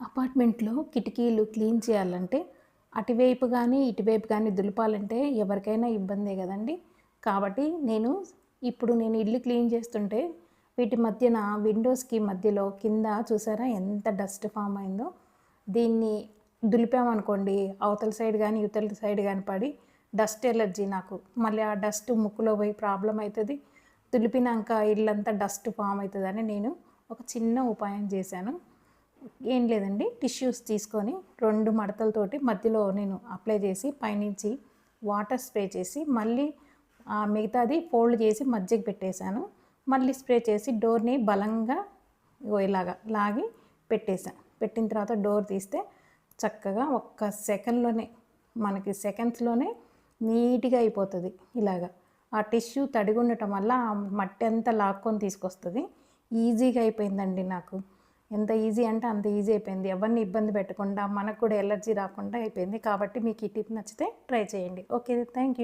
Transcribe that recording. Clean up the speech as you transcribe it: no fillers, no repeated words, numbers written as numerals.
అపార్ట్మెంట్లో కిటికీలు క్లీన్ చేయాలంటే అటువైపు కానీ ఇటువైపు కానీ దులపాలంటే ఎవరికైనా ఇబ్బందే కదండి. కాబట్టి ఇప్పుడు నేను ఇల్లు క్లీన్ చేస్తుంటే వీటి మధ్యన విండోస్కి మధ్యలో కింద చూసారా ఎంత డస్ట్ ఫామ్ అయిందో. దీన్ని దులిపామనుకోండి అవతల సైడ్ కానీ ఇవతల సైడ్ కానీ పడి డస్ట్ ఎలర్జీ నాకు. మళ్ళీ ఆ డస్ట్ ముక్కులో పోయి ప్రాబ్లం అవుతుంది. దులిపినాక ఇల్లంతా డస్ట్ ఫామ్ అవుతుందని నేను ఒక చిన్న ఉపాయం చేశాను. ఏం లేదండి, టిష్యూస్ తీసుకొని 2 మడతలతోటి మధ్యలో నేను అప్లై చేసి పైనుంచి వాటర్ స్ప్రే చేసి మళ్ళీ మిగతాది ఫోల్డ్ చేసి మధ్యకి పెట్టేశాను. మళ్ళీ స్ప్రే చేసి డోర్ని బలంగా ఇలాగా లాగి పెట్టేశాను. పెట్టిన తర్వాత డోర్ తీస్తే చక్కగా ఒక్క సెకండ్లోనే మనకి సెకండ్స్లోనే నీట్గా అయిపోతుంది. ఇలాగా ఆ టిష్యూ తడిగి ఉండటం వల్ల ఆ మట్టి అంతా లాక్కొని తీసుకొస్తుంది. ఈజీగా అయిపోయిందండి నాకు. ఎంత ఈజీ అంటే అంత ఈజీ అయిపోయింది. ఎవరిని ఇబ్బంది పెట్టకుండా మనకు కూడా ఎలర్జీ రాకుండా అయిపోయింది. కాబట్టి మీకు ఈ టిప్ నచ్చితే ట్రై చేయండి. Okay, thank you.